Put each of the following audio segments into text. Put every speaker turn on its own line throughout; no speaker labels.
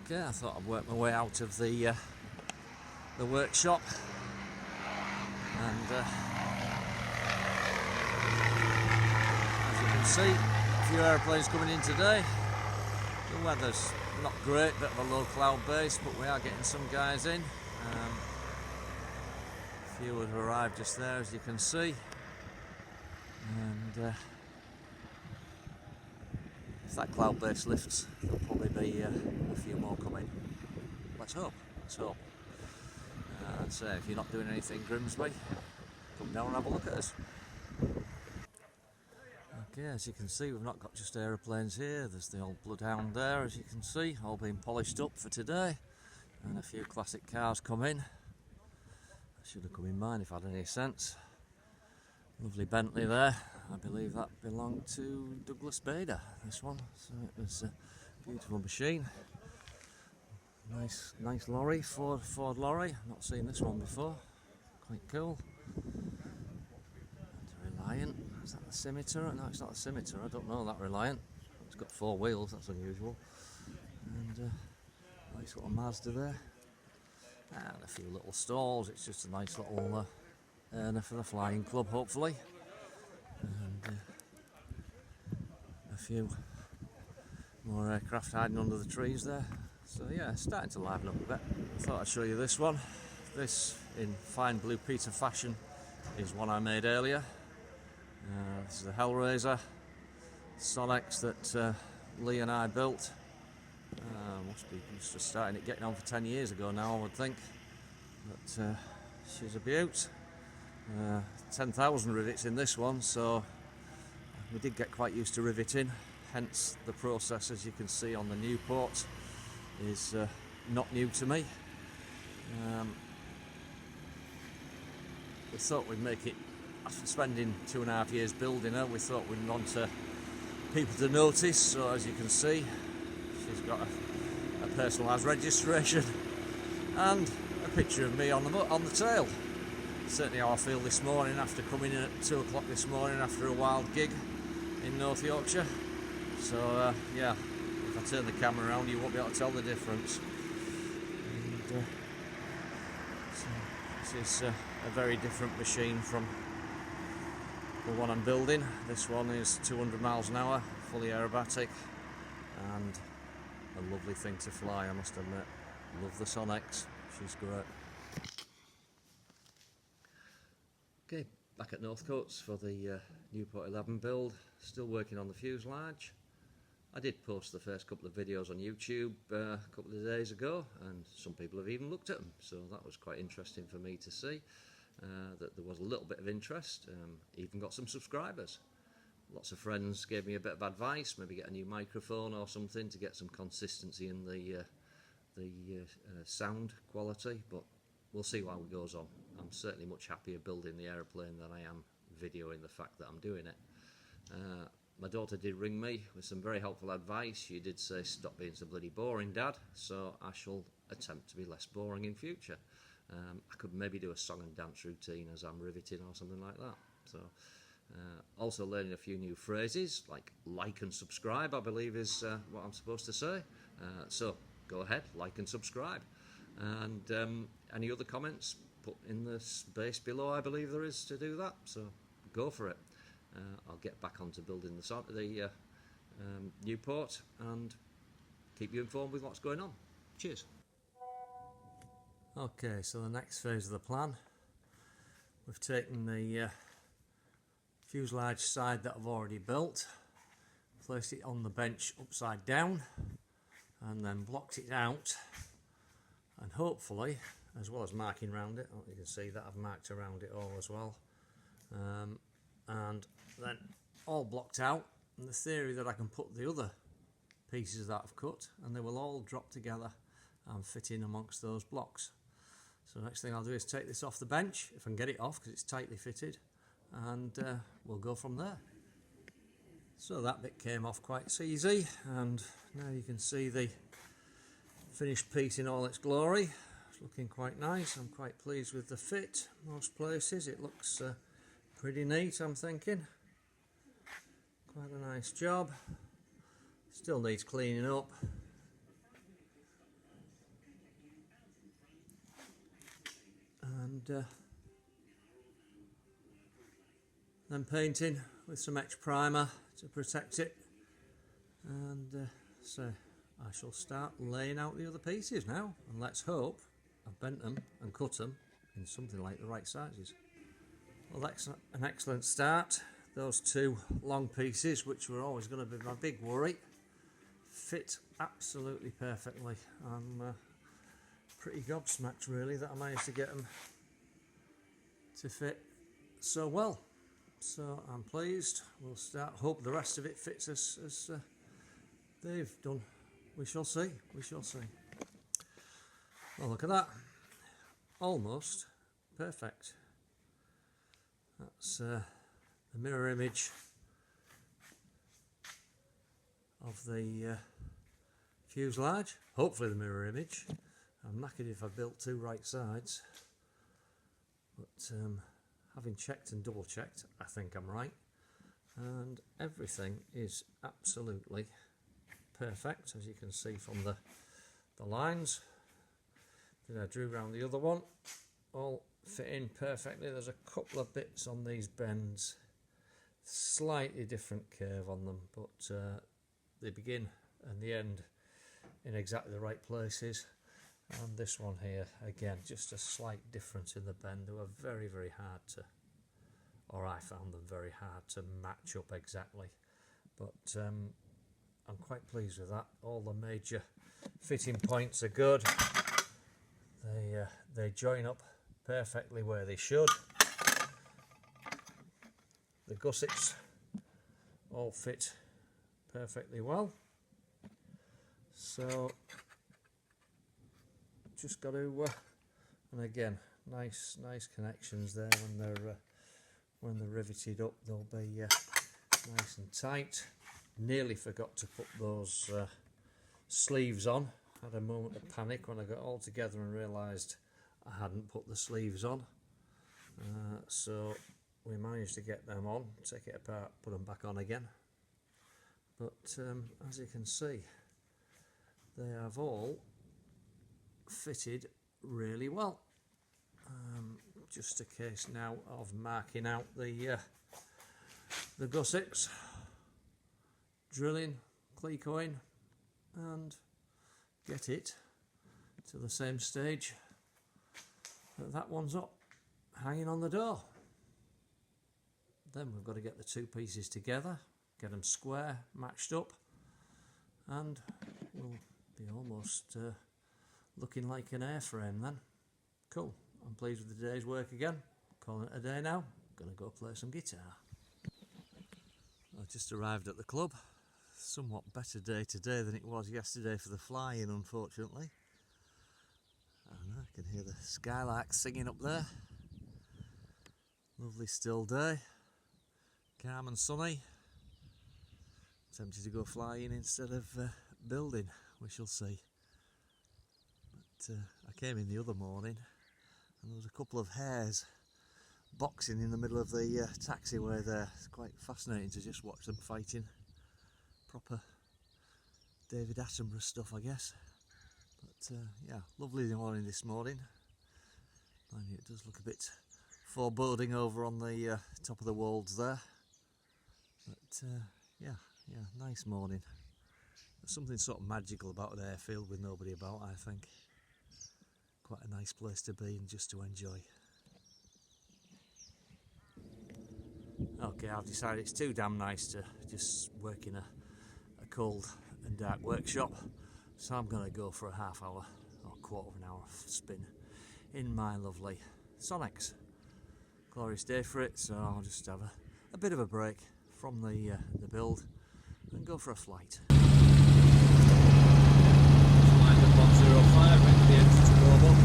Okay, I thought I'd work my way out of the workshop, and as you can see, a few aeroplanes coming in today. The weather's not great, bit of a low cloud base, but we are getting some guys in. A few have arrived just there, as you can see, and if that cloud base lifts, there'll probably be a few more coming. Let's hope, let's hope. I'd say if you're not doing anything Grimsby, come down and have a look at us. Okay, as you can see, we've not got just aeroplanes here. There's the old Bloodhound there, as you can see, all being polished up for today, and a few classic cars come in. I should have come in mine if I had any sense. Lovely Bentley there. I believe that belonged to Douglas Bader, this one, so it was a beautiful machine. Nice lorry, Ford lorry. I've not seen this one before. Quite cool. And Reliant. Is that the Scimitar? No, it's not the Scimitar. I don't know that Reliant. It's got 4 wheels. That's unusual. And nice little Mazda there. And a few little stalls. It's just a nice little earner for the flying club, hopefully. And a few more aircraft hiding under the trees there. So yeah, it's starting to liven up a bit. I thought I'd show you this one. This, in fine Blue Peter fashion, is one I made earlier. This is a Hellraiser Sonex that Lee and I built. Must be just starting it, getting on for 10 years ago now, I would think. But she's a beaut. 10,000 rivets in this one, so we did get quite used to riveting, hence the process, as you can see on the Nieuport, is not new to me. We thought we'd make it, after spending 2.5 years building her, we thought we'd want people to notice, so as you can see, she's got a personalised registration and a picture of me on the tail. Certainly how I feel this morning after coming in at 2 o'clock this morning after a wild gig in North Yorkshire. So yeah, if I turn the camera around you won't be able to tell the difference. And, so this is a very different machine from the one I'm building. This one is 200 miles an hour, fully aerobatic, and a lovely thing to fly, I must admit. Love the Sonex, she's great. Okay, back at Northcoates for the Nieuport 11 build, still working on the fuselage. I did post the first couple of videos on YouTube a couple of days ago, and some people have even looked at them, so that was quite interesting for me to see that there was a little bit of interest. Even got some subscribers. Lots of friends gave me a bit of advice, maybe get a new microphone or something to get some consistency in the sound quality, but we'll see how it goes on. I'm certainly much happier building the aeroplane than I am videoing the fact that I'm doing it. My daughter did ring me with some very helpful advice. She did say, stop being so bloody boring, Dad, so I shall attempt to be less boring in future. I could maybe do a song and dance routine as I'm riveting or something like that. So, also learning a few new phrases, like and subscribe, I believe is what I'm supposed to say. So go ahead, like and subscribe. And any other comments, put in the space below, I believe there is, to do that, so go for it. I'll get back onto building the Nieuport and keep you informed with what's going on. Cheers. Okay, so the next phase of the plan, we've taken the fuselage side that I've already built, placed it on the bench upside down, and then blocked it out, and hopefully, as well as marking around it, you can see that I've marked around it all as well, and then all blocked out, and the theory that I can put the other pieces that I've cut and they will all drop together and fit in amongst those blocks. So next thing I'll do is take this off the bench, if I can get it off because it's tightly fitted, and we'll go from there. So that bit came off quite easy, and now you can see the finished piece in all its glory. It's looking quite nice. I'm quite pleased with the fit. Most places it looks pretty neat, I'm thinking. Quite a nice job. Still needs cleaning up. and then painting with some Etch primer to protect it, and so I shall start laying out the other pieces now, and let's hope I've bent them and cut them in something like the right sizes. Well, that's an excellent start. Those two long pieces, which were always going to be my big worry, fit absolutely perfectly. I'm pretty gobsmacked really that I managed to get them to fit so well. So I'm pleased. We'll start. Hope the rest of it fits as they've done. We shall see. We shall see. Well, look at that. Almost perfect. That's the mirror image of the fuselage. Hopefully the mirror image. I'm knackered if I built two right sides, but having checked and double checked, I think I'm right, and everything is absolutely perfect, as you can see from the lines that I drew around the other one. All fit in perfectly. There's a couple of bits on these bends, slightly different curve on them, but they begin and the end in exactly the right places. And this one here, again, just a slight difference in the bend. They were very, very hard to, or I found them very hard to match up exactly, but I'm quite pleased with that. All the major fitting points are good. They join up perfectly where they should. The gussets all fit perfectly well. So just got to, and again, nice connections there when they're riveted up. They'll be nice and tight. Nearly forgot to put those sleeves on. Had a moment of panic when I got all together and realised I hadn't put the sleeves on. So we managed to get them on, take it apart, put them back on again. But as you can see, they have all fitted really well. Just a case now of marking out the gussets, drilling, clecoing, and get it to the same stage that one's up, hanging on the door. Then we've got to get the two pieces together, get them square, matched up, and we'll be almost looking like an airframe then. Cool. I'm pleased with the day's work again. Calling it a day now. Gonna go play some guitar. I just arrived at the club. Somewhat better day today than it was yesterday for the flying, unfortunately. I can hear the skylarks singing up there. Lovely still day. Calm and sunny. Tempted to go flying instead of building. We shall see. But I came in the other morning and there was a couple of hares boxing in the middle of the taxiway there. It's quite fascinating to just watch them fighting. Proper David Attenborough stuff, I guess. But yeah, lovely morning this morning. Mind you, it does look a bit foreboding over on the top of the wolds there. But yeah, nice morning. There's something sort of magical about an airfield with nobody about, I think. Quite a nice place to be and just to enjoy. Okay, I've decided it's too damn nice to just work in a cold and dark workshop, so I'm going to go for a half hour or quarter of an hour spin in my lovely Sonex. Glorious day for it, so I'll just have a bit of a break from the build and go for a flight. Lined up on 05, ready the engine to go up.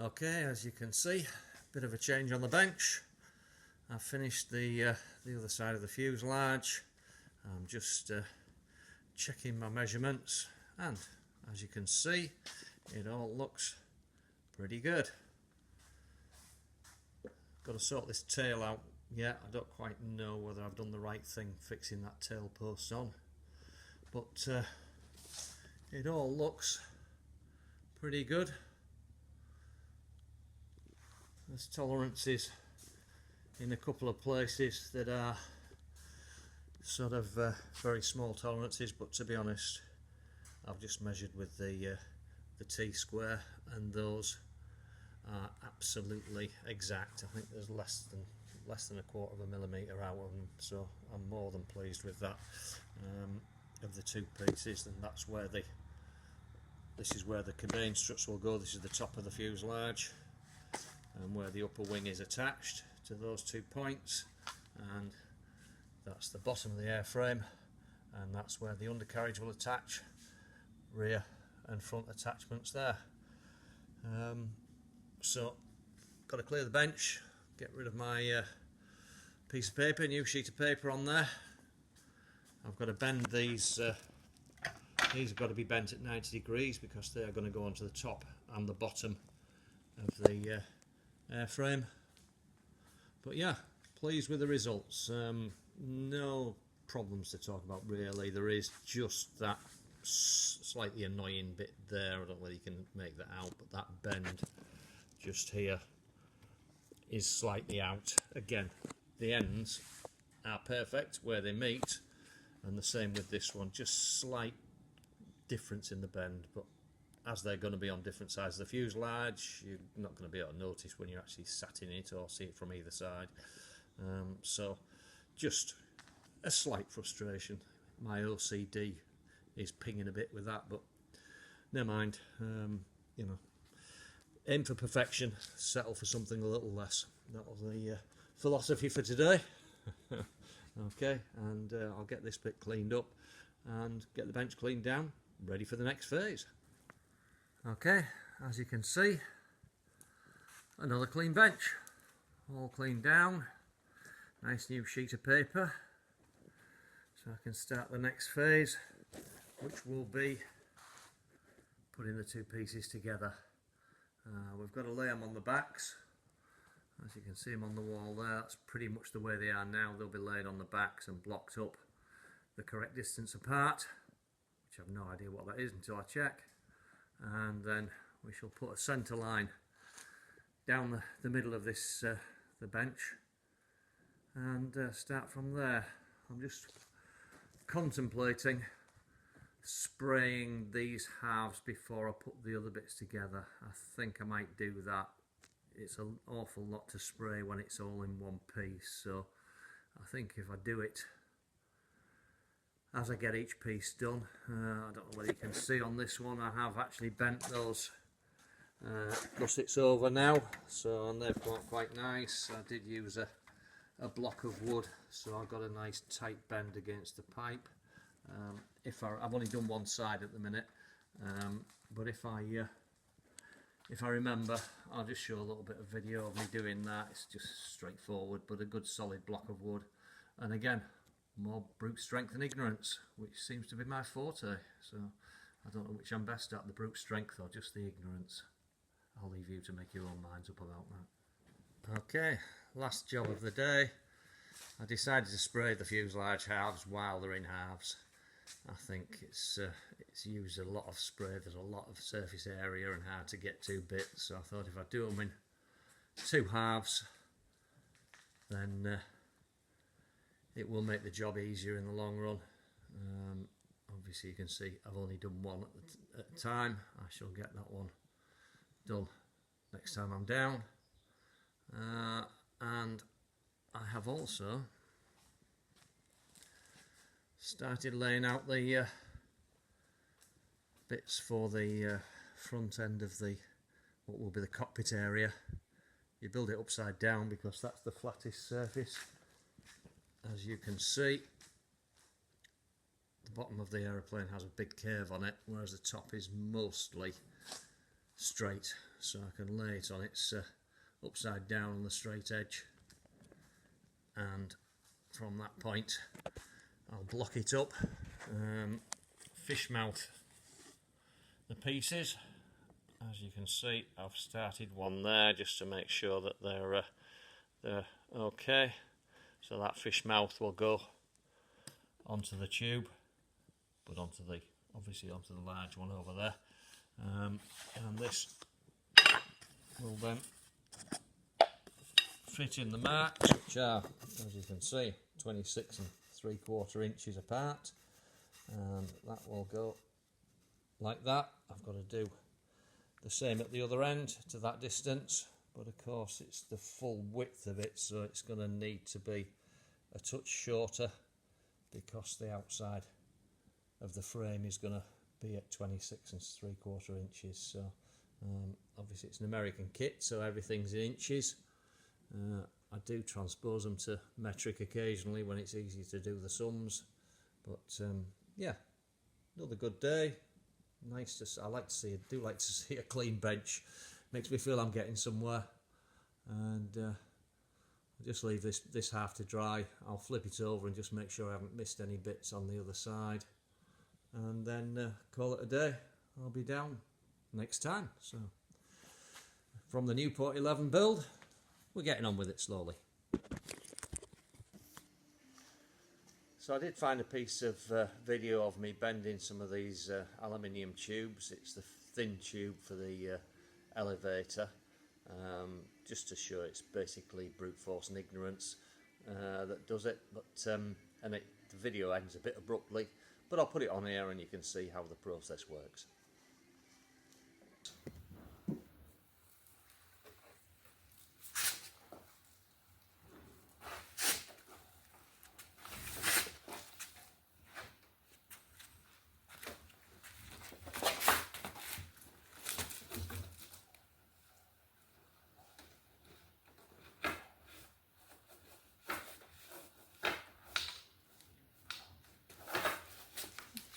Okay, as you can see, bit of a change on the bench. I've finished the other side of the fuselage. I'm just checking my measurements, and as you can see, it all looks pretty good. Got to sort this tail out yet. I don't quite know whether I've done the right thing fixing that tail post on, but it all looks pretty good. There's tolerances in a couple of places that are sort of very small tolerances, but to be honest, I've just measured with the T-square, and those are absolutely exact. I think there's less than a quarter of a millimetre out of them, so I'm more than pleased with that. Of the two pieces, and that's where this is where the cabane struts will go. This is the top of the fuselage, and where the upper wing is attached to those 2 points, and that's the bottom of the airframe, and that's where the undercarriage will attach, rear and front attachments there. So got to clear the bench, get rid of my piece of paper, new sheet of paper on there. I've got to bend these have got to be bent at 90 degrees because they are going to go onto the top and the bottom of the airframe. But yeah, pleased with the results. No problems to talk about really. There is just that slightly annoying bit there. I don't know whether you can make that out, but that bend just here is slightly out. Again, the ends are perfect where they meet, and the same with this one, just slight difference in the bend, but as they're going to be on different sides of the fuselage, you're not going to be able to notice when you're actually sat in it or see it from either side. So just a slight frustration. My OCD is pinging a bit with that, but never mind. You know, aim for perfection, settle for something a little less. That was the philosophy for today. Okay, and I'll get this bit cleaned up and get the bench cleaned down, ready for the next phase. Okay, as you can see, another clean bench, all cleaned down, nice new sheet of paper, so I can start the next phase, which will be putting the two pieces together. We've got to lay them on the backs. As you can see them on the wall there, that's pretty much the way they are now. They'll be laid on the backs and blocked up the correct distance apart, which I have no idea what that is until I check. And then we shall put a centre line down the middle of this the bench and start from there. I'm just contemplating spraying these halves before I put the other bits together. I think I might do that. It's an awful lot to spray when it's all in one piece, so I think if I do it as I get each piece done, I don't know whether you can see on this one, I have actually bent those gussets over now, so and they've got quite nice. I did use a block of wood, so I've got a nice tight bend against the pipe. I've only done one side at the minute, but if I remember, I'll just show a little bit of video of me doing that. It's just straightforward, but a good solid block of wood. And again, more brute strength and ignorance, which seems to be my forte. So I don't know which I'm best at, the brute strength or just the ignorance. I'll leave you to make your own minds up about that. Okay, last job of the day. I decided to spray the fuselage halves while they're in halves. I think it's used a lot of spray, there's a lot of surface area and hard to get to bits, so I thought if I do them in two halves, then it will make the job easier in the long run. Obviously you can see I've only done one at a time. I shall get that one done next time I'm down. And I have also started laying out the bits for the front end of what will be the cockpit area. You build it upside down because that's the flattest surface. As you can see, the bottom of the aeroplane has a big curve on it, whereas the top is mostly straight. so I can lay it on its upside down on the straight edge, and from that point I'll block it up, fish mouth the pieces. As you can see, I've started one there just to make sure that they're okay. So that fish mouth will go onto the tube, but obviously onto the large one over there, and this will then fit in the marks, which are, as you can see, 26 3/4 inches apart, and that will go like that. I've got to do the same at the other end to that distance, but of course it's the full width of it, so it's going to need to be a touch shorter because the outside of the frame is going to be at 26 3/4 inches. So obviously it's an American kit, so everything's in inches. I do transpose them to metric occasionally when it's easy to do the sums, but yeah, another good day. Nice to, I like to see, I do like to see a clean bench. Makes me feel I'm getting somewhere. And I'll just leave this half to dry. I'll flip it over and just make sure I haven't missed any bits on the other side, and then call it a day. I'll be down next time. So from the Nieuport 11 build, we're getting on with it slowly. So I did find a piece of video of me bending some of these aluminium tubes. It's the thin tube for the elevator, just to show it's basically brute force and ignorance that does it. But the video ends a bit abruptly, but I'll put it on here and you can see how the process works.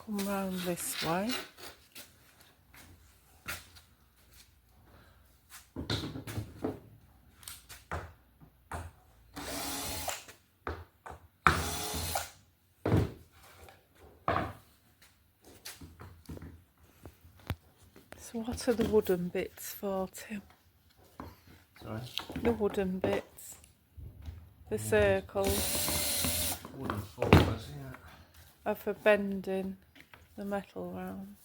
Come round this way. So what are the wooden bits for, Tim?
Sorry?
The wooden bits. The circles.
Wooden folders, yeah.
Are for bending the metal round.